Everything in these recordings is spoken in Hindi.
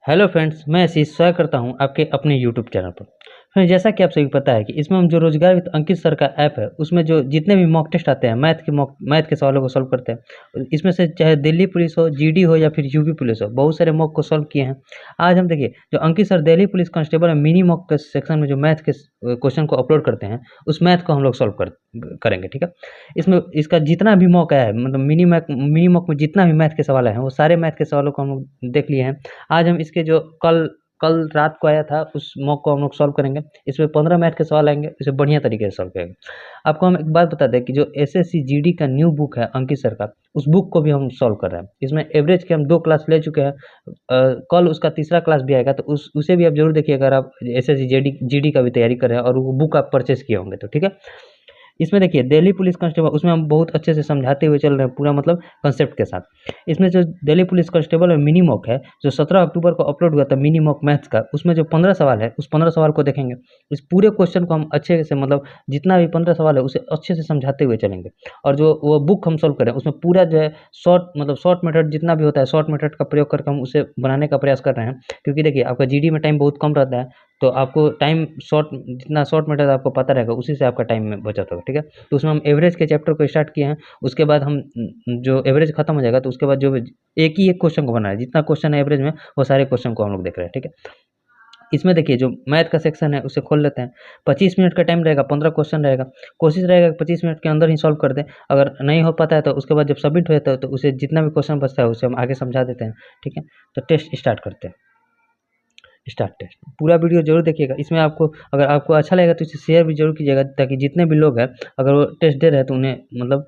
हेलो फ्रेंड्स, मैं आशीष स्वागत करता हूं आपके अपने यूट्यूब चैनल पर। फ्रेंड्स, जैसा कि आप सभी को पता है कि इसमें हम जो रोजगार विद अंकित सर का ऐप है, उसमें जो जितने भी मॉक टेस्ट आते हैं मैथ के सवालों को सॉल्व करते हैं। इसमें से चाहे दिल्ली पुलिस हो, जीडी हो या फिर यूपी पुलिस हो, बहुत सारे मॉक को सॉल्व किए हैं। आज हम देखिए, जो अंकित सर दिल्ली पुलिस कांस्टेबल में मिनी मॉक के सेक्शन में जो मैथ के क्वेश्चन को अपलोड करते हैं, उस मैथ को हम लोग सॉल्व करेंगे। ठीक है, इसमें इसका जितना भी मॉक आया है, मतलब मिनी मॉक में जितना भी मैथ के सवाल आए हैं, वो सारे मैथ के सवालों को हम लोग देख लिए हैं। आज हम इसके जो कल कल रात को आया था, उस मॉक को हम लोग सॉल्व करेंगे। इसमें 15 मैथ के सवाल आएंगे, इसे बढ़िया तरीके से सॉल्व करेंगे। आपको हम एक बात बता दें कि जो एसएससी जीडी का न्यू बुक है अंकित सर का, उस बुक को भी हम सॉल्व कर रहे हैं। इसमें एवरेज के हम 2 क्लास ले चुके हैं। कल उसका तीसरा क्लास भी आएगा, तो उसे भी आप जरूर देखिए, अगर आप एसएससी जीडी का भी तैयारी कर रहे हैं और वो बुक आप परचेस किए होंगे तो। ठीक है, इसमें देखिए दिल्ली पुलिस कांस्टेबल, उसमें हम बहुत अच्छे से समझाते हुए चल रहे हैं, पूरा मतलब कंसेप्ट के साथ। इसमें जो दिल्ली पुलिस कांस्टेबल में मिनी मॉक है, जो 17 अक्टूबर को अपलोड हुआ था मिनी मॉक मैथ्स का, उसमें जो 15 सवाल है, उस 15 सवाल को देखेंगे। इस पूरे क्वेश्चन को हम अच्छे से, मतलब जितना भी 15 सवाल है उसे अच्छे से समझाते हुए चलेंगे। और जो वो बुक हम सॉल्व करें, उसमें पूरा जो है शॉर्ट मेथड जितना भी होता है, शॉर्ट मेथड का प्रयोग करके हम उसे बनाने का प्रयास कर रहे हैं। क्योंकि देखिए, आपका जीडी में टाइम बहुत कम रहता है, तो आपको टाइम जितना शॉर्ट मेथड आपको पता रहेगा, उसी से आपका टाइम में बचत होगा। ठीक है, तो उसमें हम एवरेज के चैप्टर को स्टार्ट किए हैं। उसके बाद हम जो एवरेज खत्म हो जाएगा, तो उसके बाद जो एक ही एक क्वेश्चन को बनाना है, जितना क्वेश्चन है एवरेज में, वो सारे क्वेश्चन को हम लोग देख रहे हैं। ठीक है, इसमें देखिए जो मैथ का सेक्शन है उसे खोल लेते हैं। 25 मिनट का टाइम रहेगा, 15 क्वेश्चन रहेगा। कोशिश रहेगा कि 25 मिनट के अंदर ही सॉल्व कर दें। अगर नहीं हो पाता है तो उसके बाद जब सबमिट हो जाता है, तो उसे जितना भी क्वेश्चन बचता है उसे हम आगे समझा देते हैं। ठीक है, तो टेस्ट स्टार्ट करते हैं। स्टार्ट टेस्ट पूरा वीडियो जरूर देखिएगा। इसमें आपको, अगर आपको अच्छा लगेगा तो इसे शेयर भी जरूर कीजिएगा, ताकि जितने भी लोग हैं, अगर वो टेस्ट दे रहे हैं तो उन्हें मतलब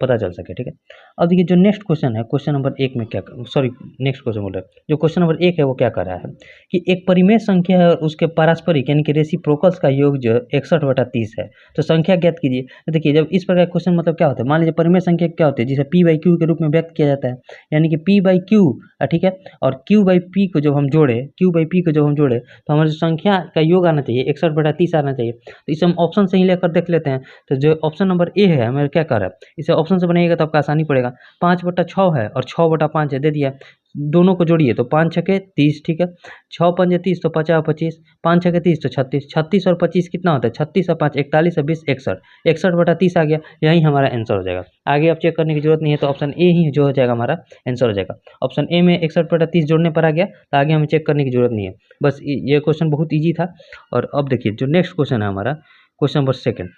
पता चल सके। ठीक है, अब देखिए जो नेक्स्ट क्वेश्चन है, क्वेश्चन नंबर 1 में क्या, सॉरी नेक्स्ट क्वेश्चन बोल रहे हैं, जो क्वेश्चन नंबर 1 है वो क्या कर रहा है कि एक परिमेय संख्या है और उसके पारस्परिक यानी कि रेसिप्रोकल्स का योग जो 61/30 है, तो संख्या ज्ञात कीजिए। तो देखिए, जब इस प्रकार क्वेश्चन मतलब क्या होता है, मान लीजिए परिमेय संख्या क्या होती है, जिसे p/q के रूप में व्यक्त किया जाता है, यानी कि p/q। ठीक है, और q/p को जब हम जोड़े, तो हमारी संख्या का योग आना चाहिए 61/30 आना चाहिए। तो इसे हम ऑप्शन से ही लेकर देख लेते हैं। तो जो ऑप्शन नंबर ए है, हमें क्या कर रहा है, इसे ऑप्शन से बनाइएगा तो आपका आसानी पड़ेगा। 5/6 है और 6/5 है, दे दिया। दोनों को जोड़िए तो 5 छके 30। ठीक है, 6 पंजे 30 तो 50/25, 5 छके 30 तो 36, 36 और 25 कितना होता है, 36 और 5 41 और 20 61, 61/30 आ गया। यही हमारा आंसर हो जाएगा। आगे आप चेक करने की जरूरत नहीं है, तो ऑप्शन ए ही जो हो जाएगा हमारा आंसर हो जाएगा। ऑप्शन ए में 61/30 जोड़ने पर आ गया, तो आगे हमें चेक करने की जरूरत नहीं है। बस ये क्वेश्चन बहुत ईजी था। और अब देखिए जो नेक्स्ट क्वेश्चन है हमारा, question number second.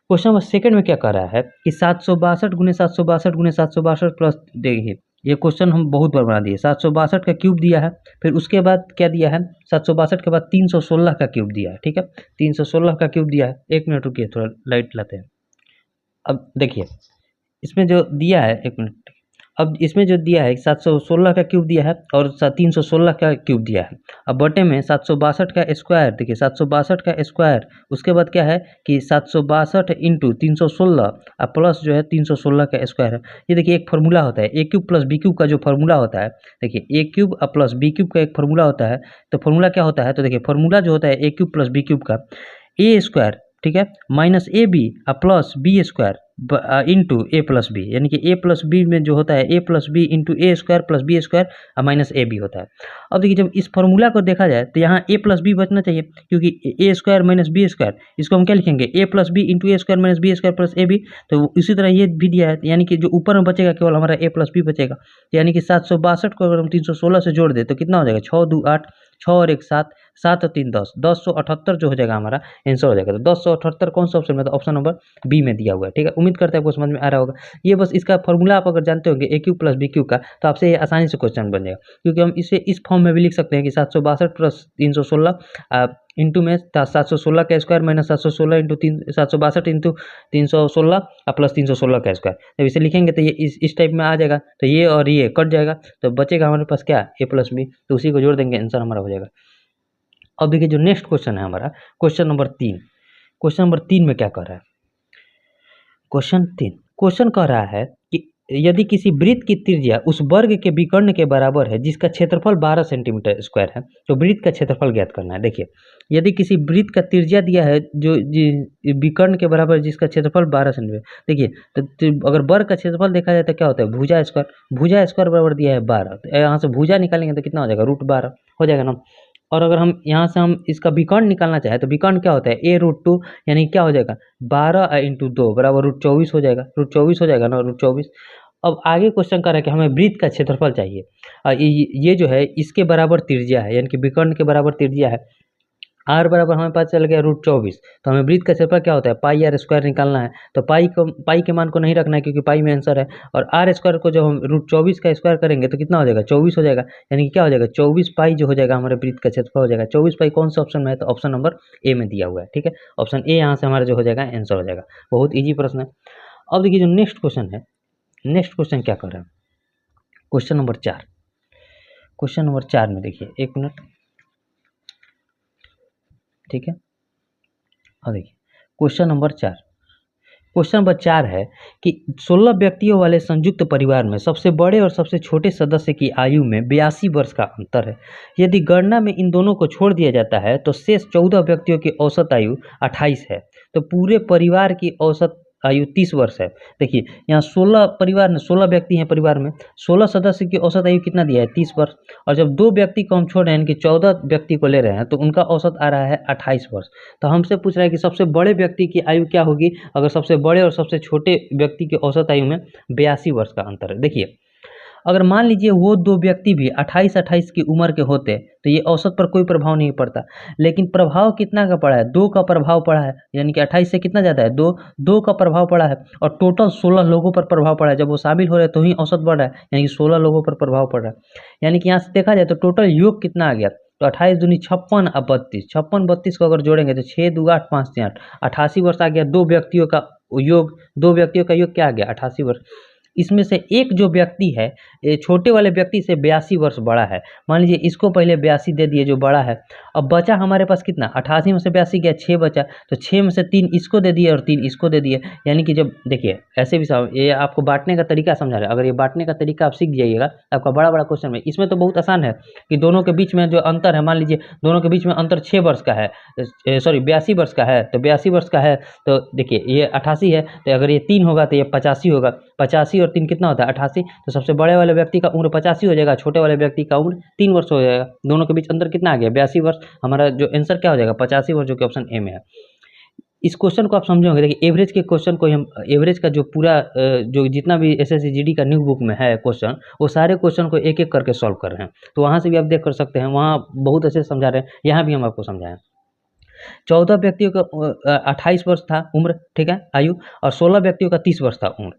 Question number second में क्या कर रहा है कि 762 गुने 762 गुने 762 प्लस, देखिए ये क्वेश्चन हम बहुत बार बना दिए। 762 का क्यूब दिया है, फिर उसके बाद क्या दिया है, 762 के बाद 316 का क्यूब दिया है। ठीक है, 316 का क्यूब दिया है। 1 मिनट रुकिए, थोड़ा लाइट लाते हैं। अब देखिए इसमें जो दिया है, 1 मिनट। अब इसमें जो दिया है 716 का क्यूब दिया है और 316 का क्यूब दिया है। अब बटे में 762 का स्क्वायर, देखिए 762 का स्क्वायर, उसके बाद क्या है कि 762 इंटू 316 और प्लस जो है 316 का स्क्वायर है। ये देखिए एक फार्मूला होता है, A cube plus B cube का जो फार्मूला होता है, देखिए ए क्यूब और प्लस बी क्यूब का एक फार्मूला होता है। तो फार्मूला क्या होता है, तो देखिए फार्मूला जो होता है A cube plus B cube का, ए स्क्वायर, ठीक है, minus A B plus B square into A plus B, यानी कि ए प्लस बी में जो होता है A plus B into A square plus B square minus A B होता है। अब देखिए जब इस फॉर्मूला को देखा जाए तो यहाँ ए प्लस बी बचना चाहिए, क्योंकि A square minus B square, इसको हम क्या लिखेंगे, A plus B into A square minus B square plus A B. तो इसी तरह ये भी दिया है, यानी कि जो ऊपर में बचेगा केवल हमारा ए प्लस बी बचेगा। यानी कि 762 को अगर हम 316 से जोड़ दे तो कितना हो जाएगा, 6 2 8, 6 और 1 7, 7 और 3 10, 1078 जो हो जाएगा हमारा आंसर हो जाएगा। तो 1078 कौन सा ऑप्शन में, तो ऑप्शन नंबर बी में दिया हुआ है। ठीक है, उम्मीद करते हैं आपको समझ में आ रहा होगा। ये बस इसका फॉर्मूला आप अगर जानते होंगे ए क्यू प्लस बी क्यू का, तो आपसे ये आसानी से क्वेश्चन बन जाएगा। क्योंकि हम इसे इस फॉर्म में भी लिख सकते हैं कि 762 प्लस 316 इंटू में 716 का square minus 716 into 762 into 316 plus 316 का स्क्वायर। जब इसे लिखेंगे तो ये इस टाइप में आ जाएगा। तो ये और ये कट जाएगा, तो बचेगा हमारे पास क्या, ए प्लस बी। तो उसी को जोड़ देंगे, आंसर हमारा हो जाएगा। अब देखिए जो नेक्स्ट क्वेश्चन है हमारा, क्वेश्चन नंबर 3। क्वेश्चन नंबर 3 में क्या कर रहा है, क्वेश्चन कह रहा है कि यदि किसी वृत्त की त्रिज्या उस वर्ग के विकर्ण के बराबर है जिसका क्षेत्रफल 12 सेंटीमीटर स्क्वायर है, तो वृत्त का क्षेत्रफल ज्ञात करना है। देखिए यदि किसी वृत्त का त्रिज्या दिया है जो विकर्ण के बराबर है जिसका क्षेत्रफल 12 सेंटीमीटर, देखिए तो अगर वर्ग का क्षेत्रफल देखा जाए तो क्या होता है, भुजा स्क्वायर बराबर दिया है 12, तो यहाँ से भुजा निकालेंगे तो कितना हो जाएगा, √12। हो जाएगा ना। और अगर हम यहाँ से हम इसका विकर्ण निकालना चाहें तो विकर्ण क्या होता है, a√2 यानी क्या हो जाएगा 12 इंटू 2 बराबर √24 हो जाएगा, √24 हो जाएगा ना, √24। अब आगे क्वेश्चन कर रहा है कि हमें वृत्त का क्षेत्रफल चाहिए। ये जो है इसके बराबर त्रिज्या है, यानी कि विकर्ण के बराबर त्रिज्या है। आर बराबर हमें पता चल गया √24, तो हमें वृत्त का क्षेत्रफल क्या होता है पाई आर स्क्वायर निकालना है। तो पाई के मान को नहीं रखना है क्योंकि पाई में आंसर है, और आर स्क्वायर को जब हम √24 का स्क्वायर करेंगे तो कितना हो जाएगा 24 हो जाएगा, यानी कि क्या हो जाएगा 24 पाई जो हो जाएगा हमारे वृत्त का क्षेत्रफल हो जाएगा 24 पाई। कौन सा ऑप्शन में है, तो ऑप्शन नंबर ए में दिया हुआ है, ठीक है। ऑप्शन ए यहाँ से हमारा जो हो जाएगा आंसर हो जाएगा। बहुत ईजी प्रश्न है। अब देखिए जो नेक्स्ट क्वेश्चन है, नेक्स्ट क्वेश्चन क्या कर रहा है, क्वेश्चन नंबर 4। क्वेश्चन नंबर 4 में देखिए, एक मिनट, ठीक है। हाँ देखिए क्वेश्चन नंबर 4, क्वेश्चन नंबर 4 है कि 16 व्यक्तियों वाले संयुक्त परिवार में सबसे बड़े और सबसे छोटे सदस्य की आयु में 82 वर्ष का अंतर है। यदि गणना में इन दोनों को छोड़ दिया जाता है तो शेष 14 व्यक्तियों की औसत आयु 28 है। तो पूरे परिवार की औसत आयु 30 वर्ष है। देखिए यहाँ 16 परिवार में 16 व्यक्ति हैं, परिवार में 16 सदस्य की औसत आयु कितना दिया है 30 वर्ष, और जब 2 व्यक्ति को हम छोड़ रहे हैं, यानी कि 14 व्यक्ति को ले रहे हैं, तो उनका औसत आ रहा है 28 वर्ष। तो हमसे पूछ रहा है कि सबसे बड़े व्यक्ति की आयु क्या होगी अगर सबसे बड़े और सबसे छोटे व्यक्ति की औसत आयु में 82 वर्ष का अंतर है। देखिए अगर मान लीजिए वो 2 व्यक्ति भी 28-28 की उम्र के होते तो ये औसत पर कोई प्रभाव नहीं पड़ता, लेकिन प्रभाव कितना का पड़ा है, 2 का प्रभाव पड़ा है, यानी कि 28 से कितना ज़्यादा है 2 का प्रभाव पड़ा है, और टोटल 16 लोगों पर प्रभाव पड़ा है। जब वो शामिल हो रहे हैं तो ही औसत बढ़ रहा है, यानी कि 16 लोगों पर प्रभाव पड़ रहा है। यानी कि यहाँ से देखा जाए तो टोटल योग कितना आ गया, तो 28 दूनी 56 और 32, 56 32 को अगर जोड़ेंगे तो 6 दूगा 8 5 से 8, 88 वर्ष आ गया। 2 व्यक्तियों का योग, 2 व्यक्तियों का योग क्या आ गया 88 वर्ष। इसमें से एक जो व्यक्ति है ये छोटे वाले व्यक्ति से 82 वर्ष बड़ा है, मान लीजिए इसको पहले 82 दे दिए जो बड़ा है। अब बचा हमारे पास कितना 88 में से 82 गया 6 बचा, तो 6 में से 3 इसको दे दिए और 3 इसको दे दिए। यानी कि जब देखिए ऐसे भी ये आपको बांटने का तरीका समझा रहा है, अगर ये बांटने का तरीका आप सीख जाइएगा आपका बड़ा बड़ा क्वेश्चन में। इसमें तो बहुत आसान है कि दोनों के बीच में जो अंतर है, मान लीजिए दोनों के बीच में अंतर 6 वर्ष का है, सॉरी 82 वर्ष का है, तो 82 वर्ष का है तो देखिए ये 88 है, तो अगर ये 3 होगा तो ये 85 होगा, 85 और 3 कितना होता है 88। तो सबसे बड़े वाले व्यक्ति का उम्र 85 हो जाएगा, छोटे वाले व्यक्ति का उम्र 3 वर्ष हो जाएगा। दोनों के बीच अंतर कितना आ गया 82 वर्ष। हमारा जो आंसर क्या हो जाएगा 85 वर्ष, जो कि ऑप्शन ए में है। इस क्वेश्चन को आप समझोगे, देखिए एवरेज के क्वेश्चन को हम एवरेज का जो पूरा जो जितना भी एसएससी जीडी का न्यू बुक में है क्वेश्चन, वो सारे क्वेश्चन को एक एक करके सॉल्व कर रहे हैं। तो वहाँ से भी आप देख कर सकते हैं, वहाँ बहुत अच्छे से समझा रहे हैं, यहाँ भी हम आपको समझाएं। 14 व्यक्तियों का 28 वर्ष था उम्र, ठीक है आयु, और 16 व्यक्तियों का 30 वर्ष था उम्र।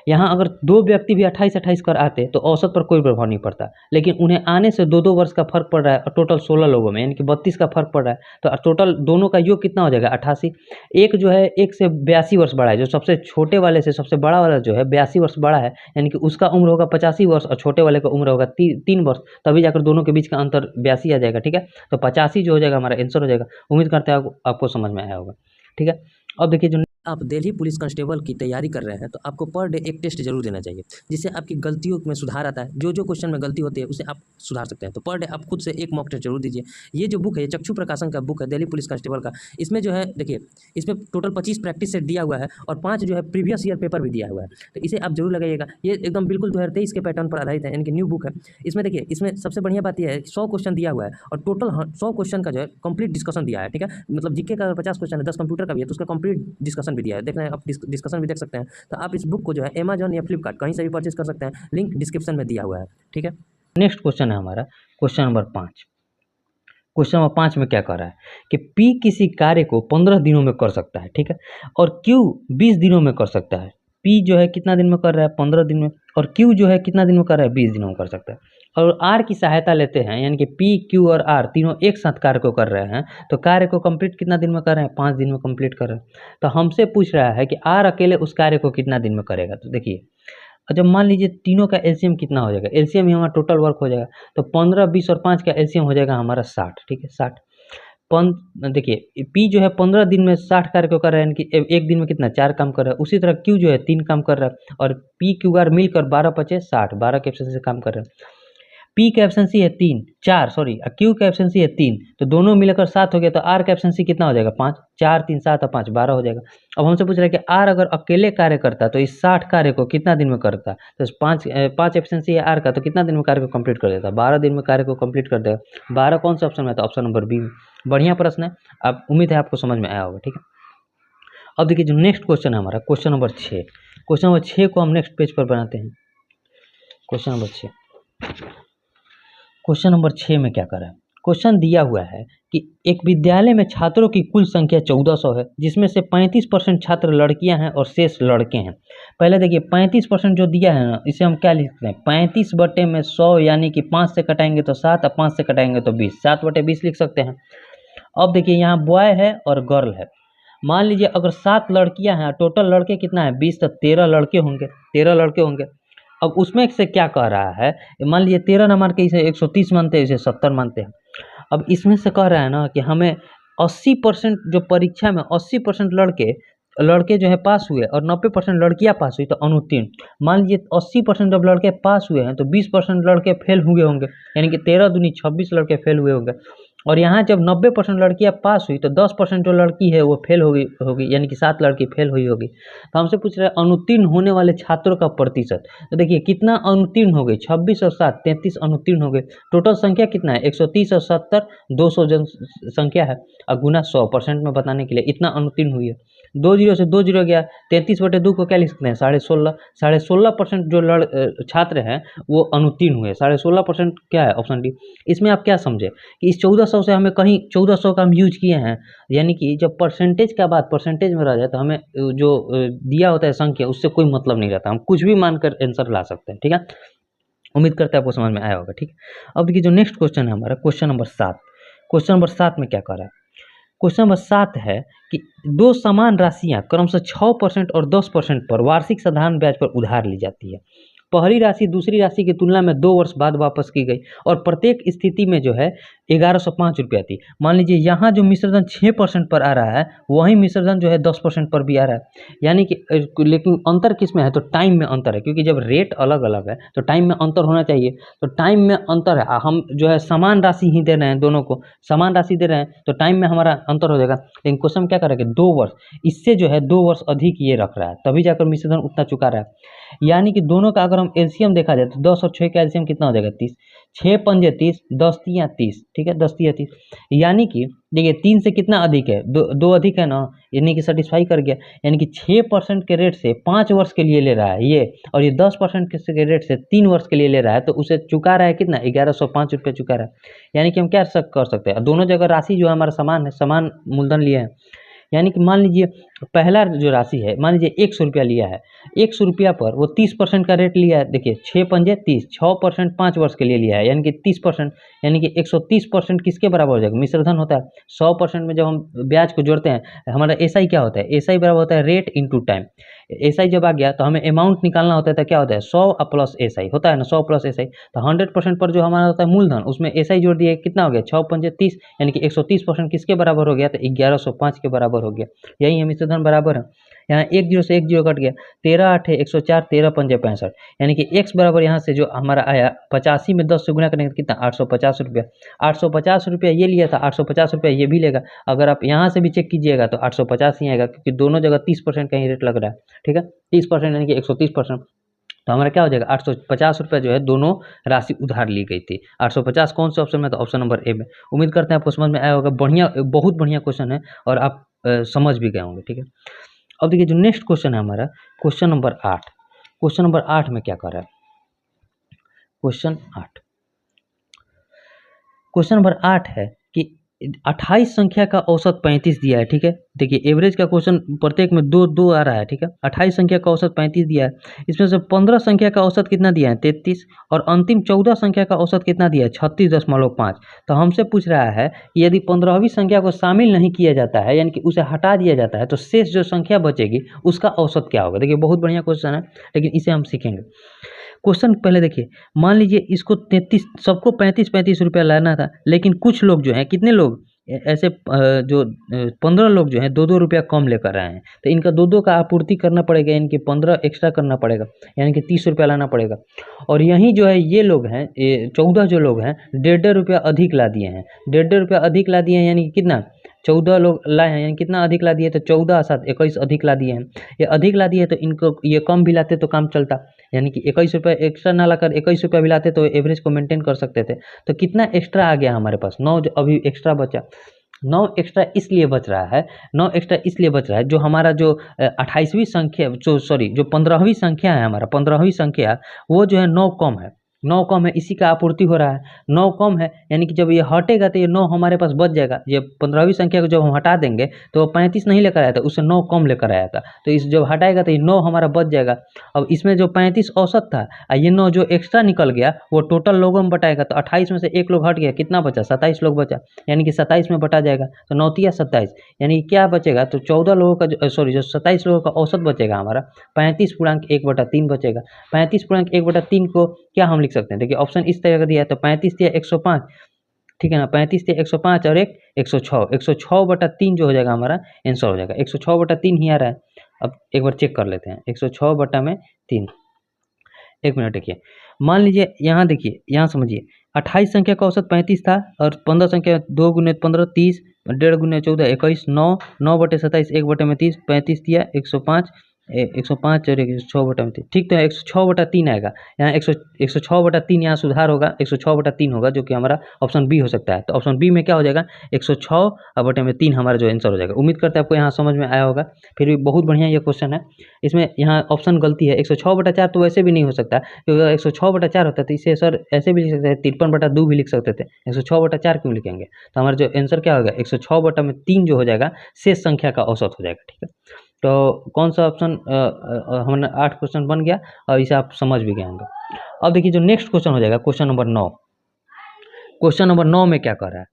यहाँ अगर 2 व्यक्ति भी 28-28 कर आते तो औसत पर कोई प्रभाव नहीं पड़ता, लेकिन उन्हें आने से 2-2 वर्ष का फर्क पड़ रहा है और टोटल 16 लोगों में, यानी कि 32 का फर्क पड़ रहा है। तो टोटल दोनों का योग कितना हो जाएगा 88। एक जो है एक से 82 वर्ष बड़ा है, जो सबसे छोटे वाले से सबसे बड़ा वाला जो है 82 वर्ष बड़ा है, यानी कि उसका उम्र होगा 85 वर्ष और छोटे वाले का उम्र होगा 3 वर्ष, तभी जाकर दोनों के बीच का अंतर 82 आ जाएगा, ठीक है। तो 85 जो हो जाएगा हमारा आंसर हो जाएगा। उम्मीद करते हैं आपको समझ में आया होगा, ठीक है। अब देखिए जो आप दिल्ली पुलिस कांस्टेबल की तैयारी कर रहे हैं तो आपको पर डे एक टेस्ट जरूर देना चाहिए, जिससे आपकी गलतियों में सुधार आता है। जो जो क्वेश्चन में गलती होती है उसे आप सुधार सकते हैं। तो पर डे आप खुद से एक मॉक टेस्ट जरूर दीजिए। ये जो बुक है, ये चक्षु प्रकाशन का बुक है दिल्ली पुलिस कांस्टेबल का। इसमें जो है देखिए, इसमें टोटल 25 प्रैक्टिस सेट दिया हुआ है और 5 जो है प्रीवियस ईयर पेपर भी दिया हुआ है, तो इसे आप जरूर लगाइएगा। ये एकदम बिल्कुल 2023 के पैटर्न पर आधारित है, यानी कि न्यू बुक है। इसमें देखिए, इसमें सबसे बढ़िया बात यह है कि 100 क्वेश्चन दिया हुआ है और टोटल 100 क्वेश्चन का जो है कंप्लीट डिस्कशन दिया है, ठीक है। मतलब जीके का 50 क्वेश्चन है, 10 कंप्यूटर का भी है, तो उसका कंप्लीट डिस्कशन भी दिया है। देख रहे हैं आप, डिस्कशन भी देख सकते हैं। तो आप इस बुक को जो है अमेजॉन या फ्लिपकार्ट कहीं से भी परचेज कर सकते हैं, लिंक डिस्क्रिप्शन में दिया हुआ है, ठीक है। नेक्स्ट क्वेश्चन है हमारा क्वेश्चन नंबर 5। क्वेश्चन नंबर 5 में क्या कर रहा है कि पी किसी कार्य को 15 दिनों में कर सकता है, ठीक है, और क्यू 20 दिनों में कर सकता है। पी जो है कितना दिन में कर रहा है 15 दिन में, और क्यू जो है कितना दिन में कर रहा है 20 दिनों में कर सकता है। और आर की सहायता लेते हैं, यानी कि पी क्यू और आर तीनों एक साथ कार्य को कर रहे हैं, तो कार्य को कंप्लीट कितना दिन में कर रहे हैं 5 दिन में कंप्लीट कर रहे हैं। तो हमसे पूछ रहा है कि आर अकेले उस कार्य को कितना दिन में करेगा। तो देखिए जब मान लीजिए तीनों का एलसीएम कितना हो जाएगा, एलसीएम ही हमारा टोटल वर्क हो जाएगा, तो 15 20 और 5 का एलसीएम हो जाएगा हमारा 60, ठीक है 60। देखिए पी जो है 15 दिन में 60 कार्य को कर रहा है, यानी कि एक दिन में कितना 4 काम कर रहा है। उसी तरह क्यू जो है 3 काम कर रहा है, और पी क्यू आर मिलकर 12 पचे 60, 12 के से काम कर रहे हैं। पी का एफिशिएंसी है 4 सॉरी, क्यू का एफिशिएंसी है 3, तो दोनों मिलकर 7 हो गया, तो आर का एफिशिएंसी कितना हो जाएगा 5, 4 3 7 और 5 12 हो जाएगा। अब हमसे पूछ रहा है कि आर अगर अकेले कार्य करता तो इस 60 कार्य को कितना दिन में करता, तो 5 एफिशिएंसी है आर का, तो कितना दिन में कार्य को कंप्लीट कर देता, 12 दिन में कार्य को कंप्लीट कर देगा। 12 कौन सा ऑप्शन में है, तो ऑप्शन नंबर बी में। बढ़िया प्रश्न है, आप उम्मीद है आपको समझ में आया होगा, ठीक है। अब देखिए जो नेक्स्ट क्वेश्चन है हमारा क्वेश्चन नंबर 6, क्वेश्चन नंबर 6 को हम नेक्स्ट पेज पर बनाते हैं। क्वेश्चन नंबर 6, क्वेश्चन नंबर 6 में क्या करा है, क्वेश्चन दिया हुआ है कि एक विद्यालय में छात्रों की कुल संख्या 1400 है, जिसमें से 35% छात्र लड़कियां हैं और शेष लड़के हैं। पहले देखिए 35% जो दिया है ना, इसे हम क्या लिखते हैं, 35/100 यानी कि 5 से कटाएंगे तो 7 और 5 से कटाएंगे तो 20, 7/20 लिख सकते हैं। अब देखिए यहाँ बॉय है और गर्ल है, मान लीजिए अगर 7 लड़कियां हैं, टोटल लड़के कितना है 20, तो 13 लड़के होंगे, 13 लड़के होंगे। अब उसमें से क्या कह रहा है, मान लीजिए 13 ना मान के इसे 130 मानते हैं, इसे 70 मानते हैं। अब इसमें से कह रहा है ना कि हमें 80% जो परीक्षा में 80% लड़के जो है पास हुए और 90% लड़कियां पास हुई, तो अनुत्तीर्ण। मान लीजिए 80% जब लड़के पास हुए हैं तो 20% लड़के फेल हुए होंगे, यानी कि 13 दूनी 26 लड़के फेल हुए होंगे। और यहाँ जब 90% लड़कियां पास हुई तो 10% जो लड़की है वो फेल होगी, यानी कि 7 लड़की फेल हुई होगी। तो हमसे पूछ रहा है अनुत्तीर्ण होने वाले छात्रों का प्रतिशत। तो देखिए कितना अनुत्तीर्ण हो गई, 26 और 7 33 अनुत्तीर्ण हो गए। टोटल संख्या कितना है 130 और 70 200 जनसंख्या है, और गुना 100% में बताने के लिए इतना अनुत्तीर्ण हुई है। 2 जीरो से 2 जीरो गया, 33/2 को क्या लिख सकते हैं 16.5, 16.5% जो छात्र हैं वो अनुत्तीर्ण हुए, 16.5% क्या है ऑप्शन डी। इसमें आप क्या समझे कि इस 1400 से हमें कहीं 1400 का हम यूज किए हैं, यानी कि जब परसेंटेज का बात परसेंटेज में रह जाए तो हमें जो दिया होता है संख्या उससे कोई मतलब नहीं रहता, हम कुछ भी मानकर आंसर ला सकते हैं, ठीक है। उम्मीद करते हैं आपको समझ में आया होगा, ठीक है। अब देखिए जो नेक्स्ट क्वेश्चन है हमारा क्वेश्चन नंबर 7, क्वेश्चन नंबर 7 में क्या कर रहा है, क्वेश्चन नंबर 7 है कि दो समान राशियां क्रमशः 6% और 10% पर वार्षिक साधारण ब्याज पर उधार ली जाती है। पहली राशि दूसरी राशि की तुलना में 2 वर्ष बाद वापस की गई और प्रत्येक स्थिति में जो है 1105 रुपया थी। मान लीजिए यहाँ जो मिश्रधन 6% पर आ रहा है, वहीं मिश्रधन जो है 10% पर भी आ रहा है, यानी कि लेकिन अंतर किस में है, तो टाइम में अंतर है, क्योंकि जब रेट अलग अलग है तो टाइम में अंतर होना चाहिए। तो टाइम में अंतर है, हम जो है समान राशि ही दे रहे हैं, दोनों को समान राशि दे रहे हैं, तो टाइम में हमारा अंतर हो जाएगा। लेकिन क्वेश्चन क्या करेगा 2 वर्ष, इससे जो है 2 वर्ष अधिक ये रख रहा है, तभी जाकर मिश्रधन उतना चुका रहा है। यानी कि दोनों का अगर हम एलसीएम देखा जाए तो 10 और 6 का एलसीएम कितना हो जाएगा 30, 6 पंजे 30, 10 तिया 30, ठीक है 10 तिया 30, यानी कि देखिए 3 से कितना अधिक है, दो अधिक है ना, यानी कि सेटिस्फाई कर गया। यानी कि 6% के रेट से 5 वर्ष के लिए ले रहा है ये, और ये 10% के रेट से 3 वर्ष के लिए ले रहा है, तो उसे चुका रहा है कितना 1105 रुपये चुका रहा है। यानी कि हम क्या कर सकते हैं, दोनों जगह राशि जो है हमारा समान है, समान मूलधन लिए हैं। यानी कि मान लीजिए पहला जो राशि है, मान लीजिए 100 रुपया लिया है, 100 रुपया पर वो 30% का रेट लिया है। देखिए 6 पंजे 30, 6% 5 वर्ष के लिए लिया है, यानी कि 30%, यानी कि 130% किसके बराबर हो जाएगा, मिश्रधन होता है। 100% में जब हम ब्याज को जोड़ते हैं, हमारा एसआई क्या होता है, एसआई बराबर होता है रेट इंटू टाइम। एसआई जब आ गया तो हमें अमाउंट निकालना होता है, तो क्या होता है 100 प्लस एसआई होता है ना, 100 प्लस एसआई। तो 100% पर जो हमारा होता है मूलधन, उसमें एसआई जोड़ दिए, कितना हो गया 6 पंजे 30, यानी कि 130% किसके बराबर हो गया, तो 1105 के बराबर हो गया। यही है मिश्रधन बराबर है। यहाँ 1 जीरो से 1 जीरो कट गया, 13 8 104, 13 पंजे 65, यानी कि x बराबर यहाँ से जो हमारा आया 85 में 10 से गुना करने का कितना 850 रुपया। 850 रुपया ये लिया था, 850 रुपया ये भी लेगा। अगर आप यहाँ से भी चेक कीजिएगा तो 850 ही आएगा, क्योंकि दोनों जगह 30% का ही रेट लग रहा है, ठीक है 30% यानी कि 130%। तो हमारा क्या हो जाएगा 850 रुपया जो है दोनों राशि उधार ली गई थी। 850 कौन सा ऑप्शन में, तो ऑप्शन नंबर ए में। उम्मीद करते हैं आपको समझ में आया होगा, बढ़िया बहुत बढ़िया क्वेश्चन है और आप समझ भी गए होंगे, ठीक है। अब देखिए जो नेक्स्ट क्वेश्चन है हमारा क्वेश्चन नंबर 8, क्वेश्चन नंबर 8 में क्या कर रहा है, क्वेश्चन 8, क्वेश्चन नंबर 8 है कि 28 संख्या का औसत 35 दिया है, ठीक है। देखिए एवरेज का क्वेश्चन प्रत्येक में 2 2 आ रहा है, ठीक है। 28 संख्या का औसत 35 दिया है, इसमें से 15 संख्या का औसत कितना दिया है 33, और अंतिम 14 संख्या का औसत कितना दिया है 36.5। तो हमसे पूछ रहा है कि यदि 15वीं संख्या को शामिल नहीं किया जाता है, यानी कि उसे हटा दिया जाता है, तो शेष जो संख्या बचेगी उसका औसत क्या होगा। देखिए बहुत बढ़िया क्वेश्चन है, लेकिन इसे हम सीखेंगे। क्वेश्चन पहले देखिए, मान लीजिए इसको 33 सबको 35 रुपया लाना था, लेकिन कुछ लोग जो हैं, कितने लोग ऐसे जो 15 लोग जो हैं 2-2 रुपया कम लेकर आए हैं, तो इनका 2-2 का आपूर्ति करना पड़ेगा, इनके 15 एक्स्ट्रा करना पड़ेगा, यानी कि 30 रुपया लाना पड़ेगा। और यहीं जो है ये लोग हैं 14 जो लोग हैं 1.5 रुपया अधिक ला दिए हैं, 1.5 रुपया अधिक ला दिए हैं, यानी कि कितना 14 लोग लाए हैं, यानी कितना अधिक ला दिए, तो 14 7 21 अधिक ला दिए हैं। ये अधिक ला दिए तो इनको ये कम भी लाते तो काम चलता, यानी कि 21 रुपये एक्स्ट्रा ना लाकर 21 रुपया भी लाते तो एवरेज को मेंटेन कर सकते थे। तो कितना एक्स्ट्रा आ गया हमारे पास, 9 जो अभी एक्स्ट्रा बचा, 9 एक्स्ट्रा इसलिए बच रहा है, 9 एक्स्ट्रा इसलिए बच रहा है जो हमारा जो 28वीं संख्या जो सॉरी जो 15वीं संख्या है, हमारा 15वीं संख्या वो जो है 9 कम है, 9 कम है, इसी का आपूर्ति हो रहा है। 9 कम है यानी कि जब ये हटेगा तो ये 9 हमारे पास बच जाएगा। ये 15वीं संख्या को जब हम हटा देंगे तो वो 35 नहीं लेकर आया था, उससे 9 कम लेकर आया था, तो इस जब हटाएगा तो ये 9 हमारा बच जाएगा। अब इसमें जो 35 औसत था ये 9 जो एक्स्ट्रा निकल गया वो टोटल लोगों में बटाएगा, तो 28 में से 1 लोग हट गया, कितना बचा 27 लोग बचा, यानी कि 27 में बटा जाएगा, तो 9 तिया 27, यानी कि क्या बचेगा, तो 14 लोगों का जो 27 लोगों का औसत बचेगा हमारा 35.1/3 बचेगा। 35.1/3 को क्या हम लिख सकते हैं, देखिए ऑप्शन इस तरह का दिया है, तो 35 तिया 105, ठीक है ना, 35 तिया 105 और 106, 106/3 जो हो जाएगा हमारा आंसर हो जाएगा, 106/3 ही आ रहा है। अब एक बार चेक कर लेते हैं, 106/3, 1 मिनट देखिए, मान लीजिए यहाँ देखिए, यहाँ समझिए 28 संख्या का औसत 35 था और 15 संख्या 2 गुने 15 30, 1.5 गुने 14 21, 9, 9/27, 1/30, 35 दिया 105, 105 और 106/3, ठीक, तो 106/3 आएगा, यहाँ 106/3 यहाँ सुधार होगा, 106/3 होगा, जो कि हमारा ऑप्शन बी हो सकता है। तो ऑप्शन बी में क्या हो जाएगा, 106/3 हमारा जो आंसर हो जाएगा। उम्मीद करते हैं आपको यहाँ समझ में आया होगा, फिर भी बहुत बढ़िया ये क्वेश्चन है। इसमें यहाँ ऑप्शन गलती है, 106/4 तो वैसे भी नहीं हो सकता, क्योंकि अगर 106/4 होता है तो इसे सर ऐसे भी लिख सकते हैं, 53/2 भी लिख सकते थे, 106/4 क्यों लिखेंगे, तो हमारा जो आंसर क्या होगा 106/3 जो हो जाएगा शेष संख्या का औसत हो जाएगा, ठीक है। तो कौन सा ऑप्शन हमने 8 क्वेश्चन बन गया और इसे आप समझ भी गए होंगे। अब देखिए जो नेक्स्ट क्वेश्चन हो जाएगा क्वेश्चन नंबर 9। क्वेश्चन नंबर 9 में क्या कर रहा है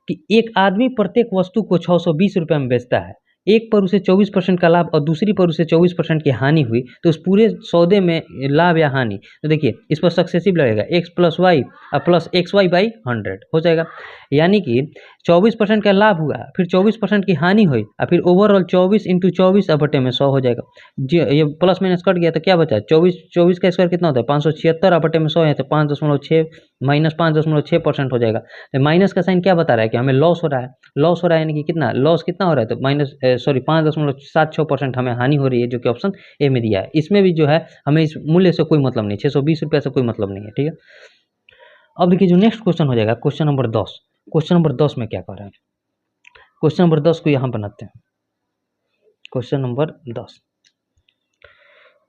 कि एक आदमी प्रत्येक वस्तु को 620 रुपये में बेचता है, एक पर उसे 24% का लाभ और दूसरी पर उसे 24% की हानि हुई, तो उस पूरे सौदे में लाभ या हानि, तो देखिए इस पर सक्सेसिव लगेगा x + y प्लस xy/100 हो जाएगा, यानी कि 24% का लाभ हुआ, फिर 24% की हानि हुई और फिर ओवरऑल 24 × 24/100 हो जाएगा। जी ये प्लस माइनस कट गया तो क्या बचा, 24 का स्क्वायर कितना होता है 576/100 है, तो 5.6 माइनस 5.6% हो जाएगा। तो माइनस का साइन क्या बता रहा है कि हमें लॉस हो रहा है, लॉस हो रहा है, यानी कि कितना लॉस कितना हो रहा है, तो माइनस 5.76% हमें हानि हो रही है, जो कि ऑप्शन ए में दिया है। इसमें भी जो है हमें इस मूल्य से कोई मतलब नहीं, 620 रुपये से कोई मतलब नहीं है, ठीक है। अब देखिए जो नेक्स्ट क्वेश्चन हो जाएगा क्वेश्चन नंबर 10। क्वेश्चन नंबर 10 में क्या कर रहा है, क्वेश्चन नंबर 10 को यहाँ बनाते हैं। क्वेश्चन नंबर 10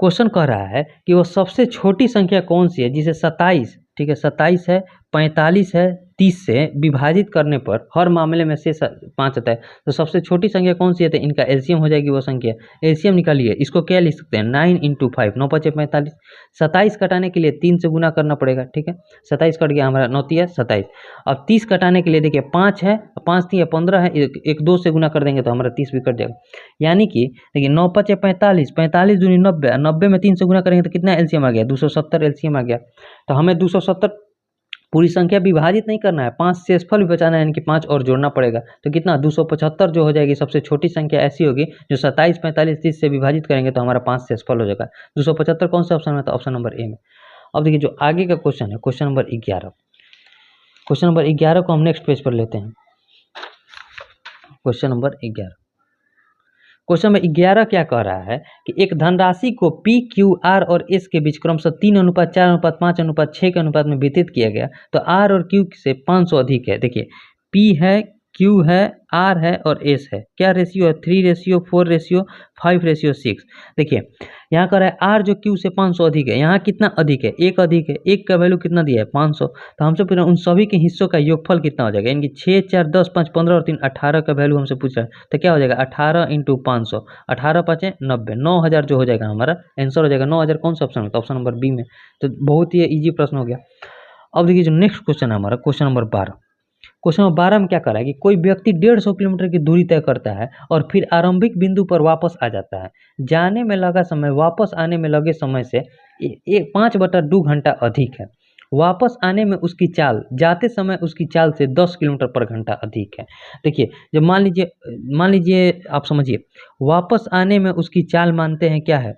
क्वेश्चन कह रहा है कि वो सबसे छोटी संख्या कौन सी है जिसे 27, ठीक है 27 है, 45 है, 30 से विभाजित करने पर हर मामले में से 5 आता है, तो सबसे छोटी संख्या कौन सी है, तो इनका एलसीएम हो जाएगी वो संख्या, एलसीएम निकालिए। इसको क्या लिख सकते हैं 9 × 5, 9 × 5 = 45, 27 कटाने के लिए 3 से गुना करना पड़ेगा, ठीक है, 27 कट गया हमारा 9 × 27। अब 30 कटाने के लिए देखिए 5 है, 5 × 3 = 15 है, एक 2 से गुना कर देंगे तो हमारा 30 भी कट जाएगा, यानी कि देखिए 9 × 5 = 45, 45 दूनी 90, 90 में 3 से गुना करेंगे तो कितना एलसीएम आ गया 270 एलसीएम आ गया। तो हमें 270 पूरी संख्या विभाजित नहीं करना है, 5 शेषफल भी बचाना है, यानी कि 5 और जोड़ना पड़ेगा, तो कितना 275 जो हो जाएगी सबसे छोटी संख्या ऐसी होगी जो 27, 45, 30 से विभाजित करेंगे तो हमारा 5 शेषफल हो जाएगा। 275 कौन सा ऑप्शन में, तो ऑप्शन नंबर ए में। अब देखिए जो आगे का क्वेश्चन है क्वेश्चन नंबर 11। क्वेश्चन नंबर 11 को हम नेक्स्ट पेज पर लेते हैं। क्वेश्चन नंबर 11, क्वेश्चन नंबर 11 क्या कह रहा है कि एक धनराशि को P, Q, R और S के बीच क्रमशः 3:4, 5:5, 6 के अनुपात में वितरित किया गया, तो R और Q से 500 अधिक है। देखिए P है, Q है, R है और S है, क्या रेशियो है 3:4:5:6। देखिए यहाँ कह रहा है R जो Q से 500 अधिक है, यहाँ कितना अधिक है, 1 अधिक है, 1 का वैल्यू कितना दिया है 500, तो हमसे पूछा उन सभी के हिस्सों का योगफल कितना हो जाएगा, यानी कि 6, 4, 10, 5, 15 और 3 18 का वैल्यू हमसे पूछ रहा है, तो क्या हो जाएगा 18 × 500, 18 × 5 = 90, 9000 जो हो जाएगा हमारा आंसर हो जाएगा। 9000 कौन सा ऑप्शन है, तो ऑप्शन नंबर बी में। तो बहुत ही ईजी प्रश्न हो गया। अब देखिए जो नेक्स्ट क्वेश्चन है हमारा क्वेश्चन नंबर 12। क्वेश्चन नंबर 12 में क्या कर रहा है कि कोई व्यक्ति 150 किलोमीटर की दूरी तय करता है और फिर आरंभिक बिंदु पर वापस आ जाता है, जाने में लगा समय वापस आने में लगे समय से 5/2 घंटा अधिक है। वापस आने में उसकी चाल जाते समय उसकी चाल से 10 किलोमीटर पर घंटा अधिक है। देखिए, जब मान लीजिए आप समझिए, वापस आने में उसकी चाल मानते हैं क्या है,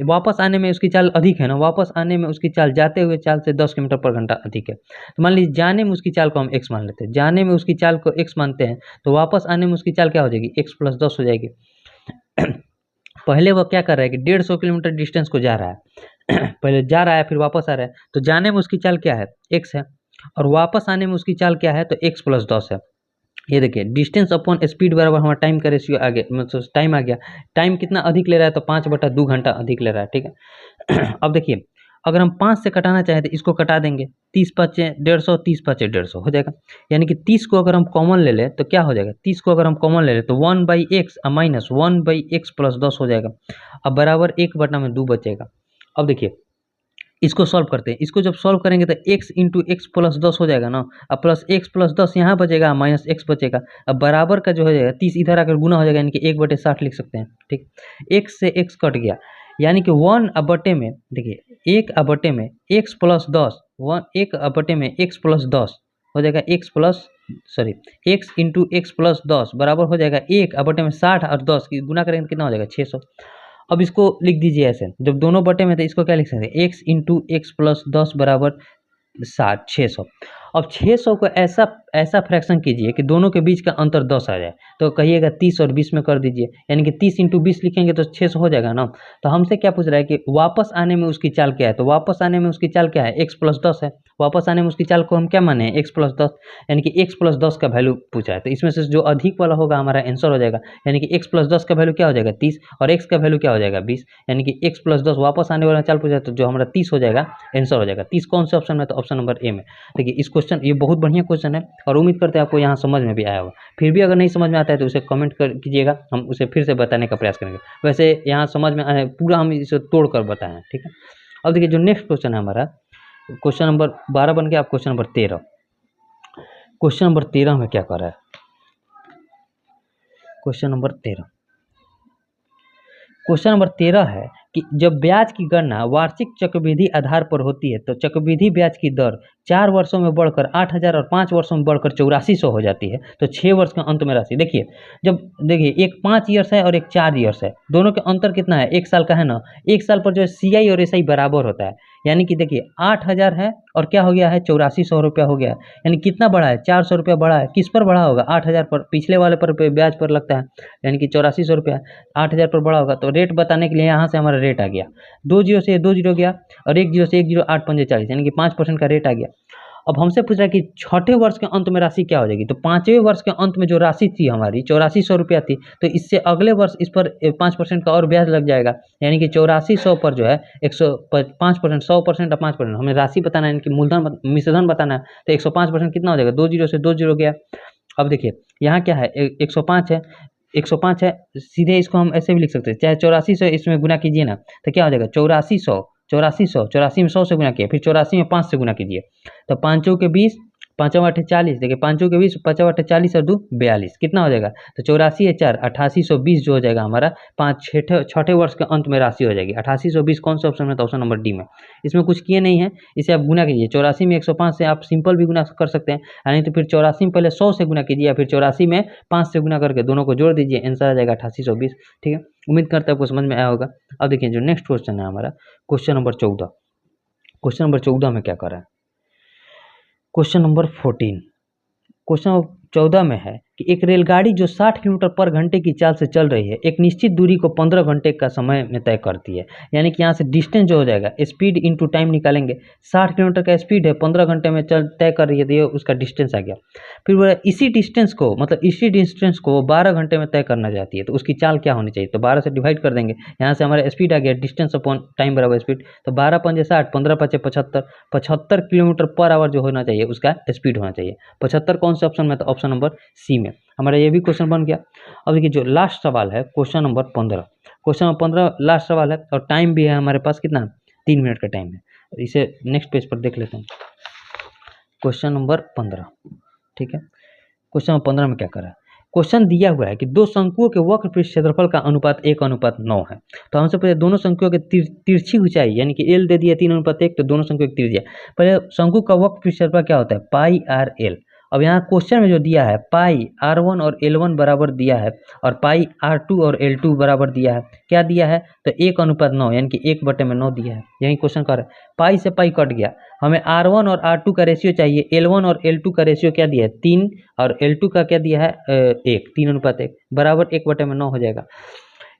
वापस आने में उसकी चाल अधिक है ना, वापस आने में उसकी चाल जाते हुए चाल से 10 किलोमीटर पर घंटा अधिक है। तो मान लीजिए जाने में उसकी चाल को हम x मान लेते हैं, जाने में उसकी चाल को x मानते हैं, तो वापस आने में उसकी चाल क्या हो जाएगी, x + 10 हो जाएगी। पहले वो क्या कर रहा है कि 150 किलोमीटर डिस्टेंस को जा रहा है पहले जा रहा है फिर वापस आ रहा है, तो जाने में उसकी चाल क्या है, x है, और वापस आने में उसकी चाल क्या है, तो x + 10 है। ये देखिए, डिस्टेंस अपॉन स्पीड बराबर हमारा टाइम का रेशियो आ गया, मतलब टाइम आ गया। टाइम कितना अधिक ले रहा है, तो 5/2 घंटा अधिक ले रहा है, ठीक है। अब देखिए, अगर हम 5 से कटाना चाहें तो इसको कटा देंगे, 30 × 5 = 150, 30 × 5 = 150 हो जाएगा। यानी कि 30 को अगर हम कॉमन ले लें तो क्या हो जाएगा, 30 को अगर हम कॉमन ले लें तो 1/x माइनस 1/x + 10 हो जाएगा। अब बराबर 1/2 बचेगा। अब देखिए, इसको सॉल्व करते हैं, इसको जब सॉल्व करेंगे तो x × x + 10 हो जाएगा ना, अब प्लस x + 10 यहाँ बचेगा, माइनस x बचेगा। अब बराबर का जो हो जाएगा 30 इधर आकर गुना हो जाएगा, यानी कि 1/60 लिख सकते हैं, ठीक। x से x कट गया, यानी कि 1/, में देखिए 1/, में x + 10, 1/, में x + 10 हो जाएगा, x × x + 10 बराबर हो जाएगा 1/, में 60 और 10 की गुना करेंगे तो कितना हो जाएगा, 600। अब इसको लिख दीजिए ऐसे, जब दोनों बटे में तो इसको क्या लिख सकते हैं, x × x + 10 बराबर 600। अब 600 को ऐसा फ्रैक्शन कीजिए कि दोनों के बीच का अंतर 10 आ जाए, तो कहिएगा 30 और 20 में कर दीजिए, यानी कि 30 × 20 लिखेंगे तो 600 हो जाएगा ना। तो हमसे क्या पूछ रहा है कि वापस आने में उसकी चाल क्या है, तो वापस आने में उसकी चाल क्या है, x + 10 है। वापस आने में उसकी चाल को हम क्या माने हैं, x + 10, यानी कि x + 10 का वैल्यू पूछा है, तो इसमें से जो अधिक वाला होगा हमारा आंसर हो जाएगा, यानी कि x + 10 का वैल्यू क्या हो जाएगा, 30, और x का वैल्यू क्या हो जाएगा, 20, यानी कि x + 10 वापस आने वाला चाल पूछा है, तो जो हमारा 30 हो जाएगा, आंसर हो जाएगा 30। कौन से ऑप्शन में, तो ऑप्शन नंबर ए में। देखिए, इस क्वेश्चन ये बहुत बढ़िया क्वेश्चन है और उम्मीद करते हैं आपको यहाँ समझ में भी आया होगा। फिर भी अगर नहीं समझ में आता है तो उसे कमेंट कीजिएगा, हम उसे फिर से बताने का प्रयास करेंगे। वैसे यहाँ समझ में आया पूरा, हम इसे तोड़ कर बताएं, ठीक है। अब देखिए, जो नेक्स्ट क्वेश्चन है हमारा, क्वेश्चन नंबर 12 बन गया। अब क्वेश्चन नंबर 13, क्वेश्चन नंबर 13 में क्या कर रहा है, क्वेश्चन नंबर 13 है कि जब ब्याज की गणना वार्षिक चक्रवृद्धि आधार पर होती है तो चक्रवृद्धि ब्याज की दर 4 वर्षों में बढ़कर 8,000 और 5 वर्षों में बढ़कर 8400 हो जाती है, तो 6 वर्ष के अंत में राशि देखिए। जब देखिए, एक 5 ईयर्स है और एक 4 ईयर्स है, दोनों के अंतर कितना है, 1 साल का है ना। 1 साल पर जो है CI और SI बराबर होता है, यानी कि देखिए 8,000 है और क्या हो गया है, 8400 रुपया हो गया, यानी कितना बढ़ा है, 400 रुपया बढ़ा है। किस पर बढ़ा होगा, 8,000 पर, पिछले वाले पर ब्याज पर लगता है, यानी कि 8400 रुपया 8,000 पर बढ़ा होगा। तो रेट बताने के लिए यहाँ से हमारा रेट आ गया, 2 जीरो से 2 जीरो गया और 1 जीरो से 1 जीरो, 8 पंजे 40, यानी कि 5% का रेट आ गया। अब हमसे पूछ रहा है कि छठे वर्ष के अंत में राशि क्या हो जाएगी, तो 5वें वर्ष के अंत में जो राशि थी हमारी 8400 रुपया थी, तो इससे अगले वर्ष इस पर 5% का और ब्याज लग जाएगा, यानी कि 8400 पर जो है 105%, 100% और 5%, हमें राशि बताना है, यानी कि मूलधन मिश्रधन बताना है, तो 105% कितना हो जाएगा, 2 जीरो से 2 जीरो गया। अब देखिए यहाँ क्या है, 105 है, 105 है, सीधे इसको हम ऐसे भी लिख सकते हैं, चाहे 8400 इसमें गुना कीजिए ना, तो क्या हो जाएगा, 8400, 8400 में 100 से गुना किया, फिर 84 में 5 से गुना कीजिए, तो 5 चौके 20, 5 8 40, देखिए 5 चौके 20, 5 8 40 और 2 42, कितना हो जाएगा, तो 84 है 4, 8820 जो हो जाएगा हमारा 5 छठे वर्ष के अंत में राशि हो जाएगी। 8820 कौन सा ऑप्शन में, तो ऑप्शन नंबर डी में। इसमें कुछ किए नहीं है, इसे आप गुना कीजिए, 84 में 105 से आप सिंपल भी गुना कर सकते हैं, यानी तो फिर 84 में पहले 100 से गुना कीजिए या फिर 84 में 5 से गुना करके दोनों को जोड़ दीजिए, आंसर आ जाएगा 8820, ठीक है। उम्मीद करता है आपको समझ में आया होगा। अब देखिए, जो नेक्स्ट क्वेश्चन है हमारा, क्वेश्चन नंबर 14, क्वेश्चन नंबर 14 में क्या कर रहा है, क्वेश्चन नंबर 14, क्वेश्चन नंबर 14 में है कि एक रेलगाड़ी जो 60 किलोमीटर पर घंटे की चाल से चल रही है, एक निश्चित दूरी को 15 घंटे का समय में तय करती है, यानी कि यहाँ से डिस्टेंस जो हो जाएगा, स्पीड इंटू टाइम निकालेंगे, 60 किलोमीटर का स्पीड है, 15 घंटे में चल तय कर रही है, तो ये उसका डिस्टेंस आ गया। फिर वो इसी डिस्टेंस को 12 घंटे में तय करना चाहती है, तो उसकी चाल क्या होनी चाहिए, तो 12 से डिवाइड कर देंगे, यहाँ से हमारा स्पीड आ गया, डिस्टेंस अपॉन टाइम बराबर स्पीड, तो 12 पंजे 60, 15 पचे 75, 75 किलोमीटर पर आवर जो होना चाहिए उसका स्पीड होना चाहिए। 75 कौन से ऑप्शन में, तो ऑप्शन नंबर सी में। हमारा ये भी क्वेश्चन बन गया। अब देखिए, जो लास्ट सवाल है question number 15, question number 15 last सवाल है और टाइम भी है हमारे पास, कितना, 3 मिनट का टाइम है। इसे नेक्स्ट पेज पर देख लेते हैं, क्वेश्चन नंबर 15, ठीक है। क्वेश्चन नंबर 15 में क्या करा है, क्वेश्चन दिया हुआ है कि दो शंकुओं के वक्र पृष्ठ क्षेत्रफल का अनुपात 1:9 है। तो हमसे पहले दोनों शंकुओं की तिरछी ऊंचाई यानी कि एल दे दिया 3:1, तो दोनों शंकुओं की त्रिज्या। पहले शंकु का वक्र पृष्ठ क्षेत्रफल क्या होता है, पाई आर एल। अब यहाँ क्वेश्चन में जो दिया है पाई R1 और L1 बराबर दिया है और पाई R2 और L2 बराबर दिया है। क्या दिया है, तो 1:9 यानी कि 1/9 दिया है। यही क्वेश्चन कर रहा है। पाई से पाई कट गया, हमें R1 और R2 का रेशियो चाहिए। L1 और L2 का रेशियो क्या दिया है, 3, और L2 का क्या दिया है 1, 3:1 बराबर 1/9 हो जाएगा।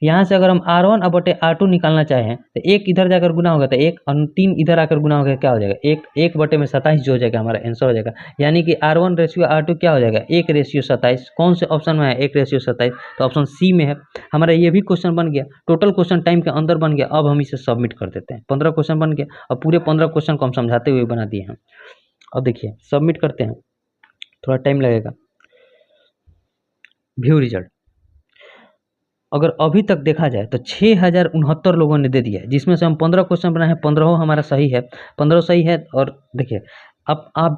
यहाँ से अगर हम R1 बटे R2 निकालना चाहें तो 1 इधर जाकर गुना होगा तो 1 और 3 इधर आकर गुना होगा, क्या हो जाएगा 1/27 जो हो जाएगा हमारा आंसर हो जाएगा। यानी कि R1 रेशियो R2 क्या हो जाएगा 1:27। कौन से ऑप्शन में है 1:27, तो ऑप्शन सी में है। हमारा ये भी क्वेश्चन बन गया, टोटल क्वेश्चन टाइम के अंदर बन गया। अब हम इसे सबमिट कर देते हैं। 15 क्वेश्चन बन गया और पूरे 15 क्वेश्चन को हम समझाते हुए बना दिए हैं। अब देखिए सबमिट करते हैं, थोड़ा टाइम लगेगा। व्यू रिजल्ट, अगर अभी तक देखा जाए तो 6069 लोगों ने दे दिया है, जिसमें से हम 15 क्वेश्चन बनाए हैं, 15 हमारा सही है, 15 सही है। और देखिए अब आप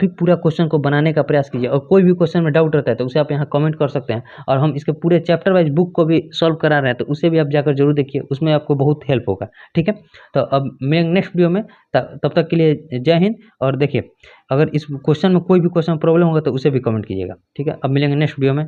भी पूरा क्वेश्चन को बनाने का प्रयास कीजिए, और कोई भी क्वेश्चन में डाउट रहता है तो उसे आप यहाँ कमेंट कर सकते हैं। और हम इसके पूरे चैप्टर वाइज बुक को भी सॉल्व करा रहे हैं, तो उसे भी आप जाकर जरूर देखिए, उसमें आपको बहुत हेल्प होगा। ठीक है, तो अब मैं नेक्स्ट वीडियो में तब तक के लिए जय हिंद। और देखिए अगर इस क्वेश्चन में कोई भी क्वेश्चन प्रॉब्लम होगा तो उसे भी कमेंट कीजिएगा। ठीक है, अब मिलेंगे नेक्स्ट वीडियो में।